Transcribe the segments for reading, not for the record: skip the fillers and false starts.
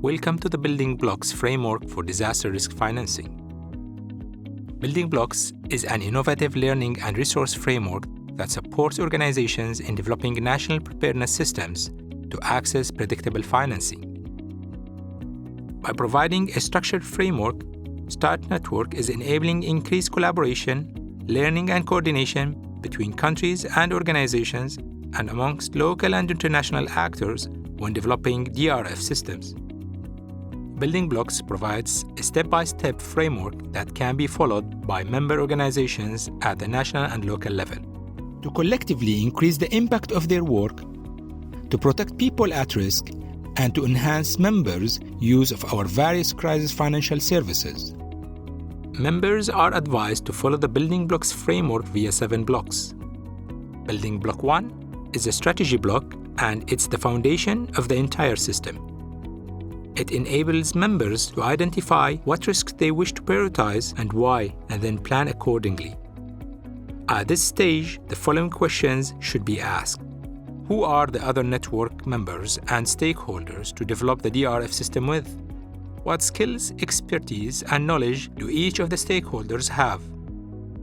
Welcome to the Building Blocks Framework for Disaster Risk Financing. Building Blocks is an innovative learning and resource framework that supports organizations in developing national preparedness systems to access predictable financing. By providing a structured framework, START Network is enabling increased collaboration, learning and coordination between countries and organizations and amongst local and international actors when developing DRF systems. Building Blocks provides a step-by-step framework that can be followed by member organizations at the national and local level to collectively increase the impact of their work, to protect people at risk, and to enhance members' use of our various crisis financial services. Members are advised to follow the Building Blocks framework via 7 blocks. Building Block 1 is a strategy block, and it's the foundation of the entire system. It enables members to identify what risks they wish to prioritize and why, and then plan accordingly. At this stage, the following questions should be asked. Who are the other network members and stakeholders to develop the DRF system with? What skills, expertise, and knowledge do each of the stakeholders have?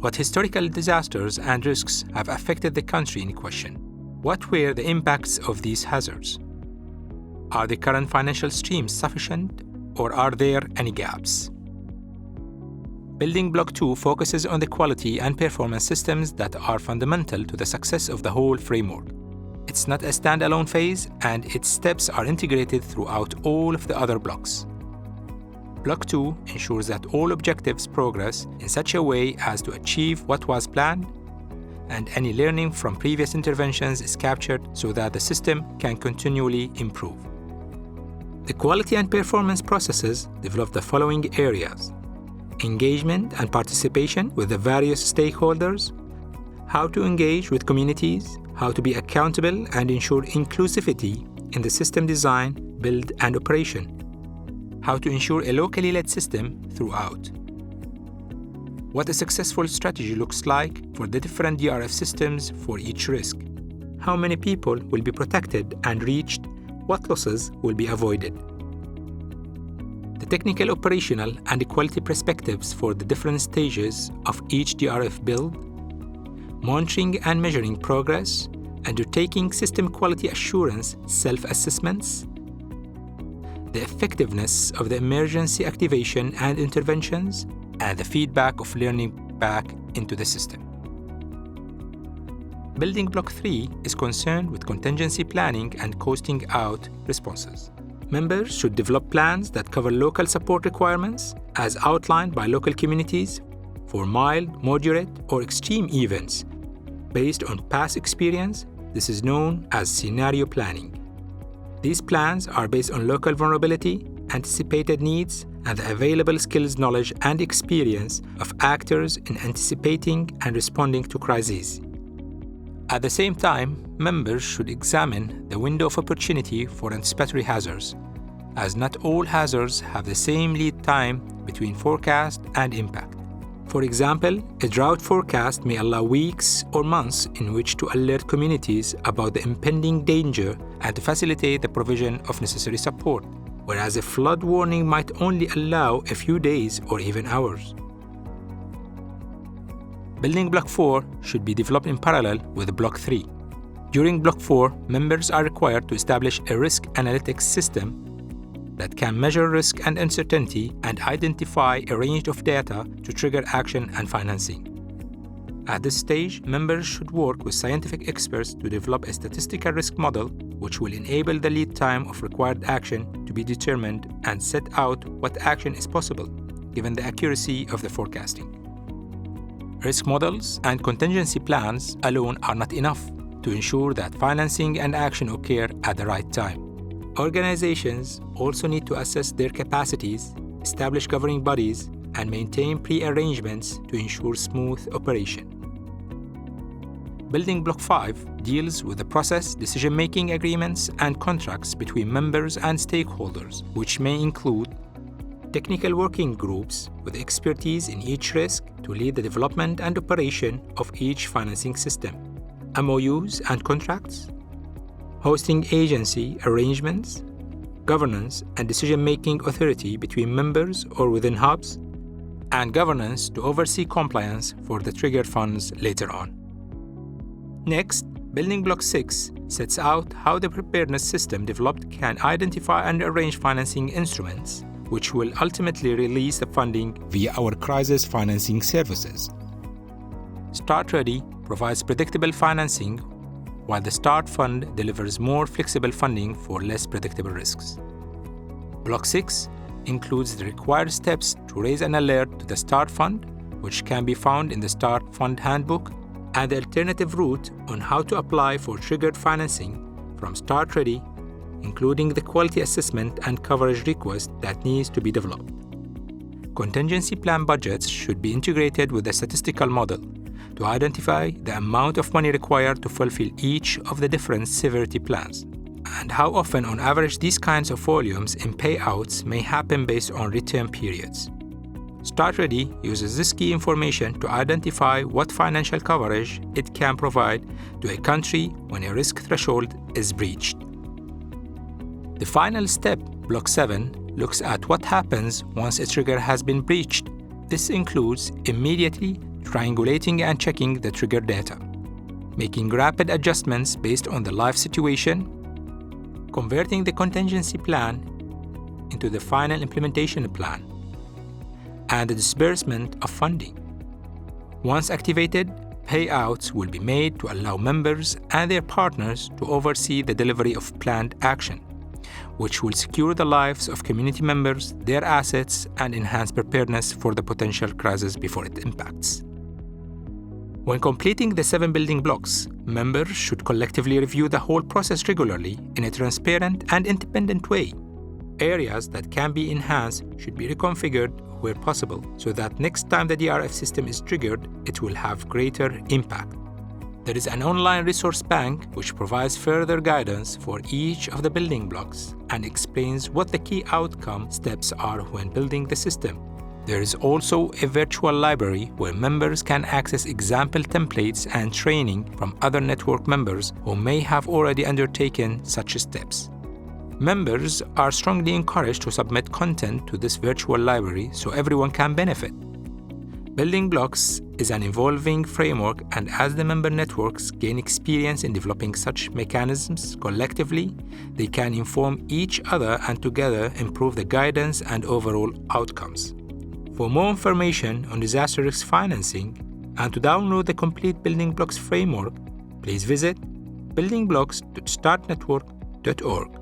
What historical disasters and risks have affected the country in question? What were the impacts of these hazards? Are the current financial streams sufficient, or are there any gaps? Building Block 2 focuses on the quality and performance systems that are fundamental to the success of the whole framework. It's not a standalone phase, and its steps are integrated throughout all of the other blocks. Block 2 ensures that all objectives progress in such a way as to achieve what was planned, and any learning from previous interventions is captured so that the system can continually improve. The quality and performance processes develop the following areas: engagement and participation with the various stakeholders, how to engage with communities, how to be accountable and ensure inclusivity in the system design, build, and operation, how to ensure a locally led system throughout, what a successful strategy looks like for the different DRF systems for each risk, how many people will be protected and reached, what losses will be avoided. The technical, operational, and quality perspectives for the different stages of each DRF build, monitoring and measuring progress, undertaking system quality assurance self-assessments, the effectiveness of the emergency activation and interventions, and the feedback of learning back into the system. Building Block 3 is concerned with contingency planning and costing out responses. Members should develop plans that cover local support requirements as outlined by local communities for mild, moderate, or extreme events. Based on past experience, this is known as scenario planning. These plans are based on local vulnerability, anticipated needs, and the available skills, knowledge, and experience of actors in anticipating and responding to crises. At the same time, members should examine the window of opportunity for anticipatory hazards, as not all hazards have the same lead time between forecast and impact. For example, a drought forecast may allow weeks or months in which to alert communities about the impending danger and to facilitate the provision of necessary support, whereas a flood warning might only allow a few days or even hours. Building Block 4 should be developed in parallel with Block 3. During Block 4, members are required to establish a risk analytics system that can measure risk and uncertainty and identify a range of data to trigger action and financing. At this stage, members should work with scientific experts to develop a statistical risk model which will enable the lead time of required action to be determined and set out what action is possible, given the accuracy of the forecasting. Risk models and contingency plans alone are not enough to ensure that financing and action occur at the right time. Organizations also need to assess their capacities, establish governing bodies, and maintain pre-arrangements to ensure smooth operation. Building Block 5 deals with the process, decision-making agreements, and contracts between members and stakeholders, which may include technical working groups with expertise in each risk to lead the development and operation of each financing system, MOUs and contracts, hosting agency arrangements, governance and decision-making authority between members or within hubs, and governance to oversee compliance for the triggered funds later on. Next, Building Block 6 sets out how the preparedness system developed can identify and arrange financing instruments, which will ultimately release the funding via our crisis financing services. Start Ready provides predictable financing, while the Start Fund delivers more flexible funding for less predictable risks. Block 6 includes the required steps to raise an alert to the Start Fund, which can be found in the Start Fund Handbook, and the alternative route on how to apply for triggered financing from Start Ready, including the quality assessment and coverage request that needs to be developed. Contingency plan budgets should be integrated with a statistical model to identify the amount of money required to fulfill each of the different severity plans, and how often on average these kinds of volumes in payouts may happen based on return periods. Start Ready uses this key information to identify what financial coverage it can provide to a country when a risk threshold is breached. The final step, Block 7, looks at what happens once a trigger has been breached. This includes immediately triangulating and checking the trigger data, making rapid adjustments based on the live situation, converting the contingency plan into the final implementation plan, and the disbursement of funding. Once activated, payouts will be made to allow members and their partners to oversee the delivery of planned action, which will secure the lives of community members, their assets, and enhance preparedness for the potential crisis before it impacts. When completing the 7 building blocks, members should collectively review the whole process regularly in a transparent and independent way. Areas that can be enhanced should be reconfigured where possible so that next time the DRF system is triggered, it will have greater impact. There is an online resource bank which provides further guidance for each of the building blocks and explains what the key outcome steps are when building the system. There is also a virtual library where members can access example templates and training from other network members who may have already undertaken such steps. Members are strongly encouraged to submit content to this virtual library so everyone can benefit. Building Blocks is an evolving framework, and as the member networks gain experience in developing such mechanisms collectively, they can inform each other and together improve the guidance and overall outcomes. For more information on disaster risk financing and to download the complete Building Blocks framework, please visit buildingblocks.startnetwork.org.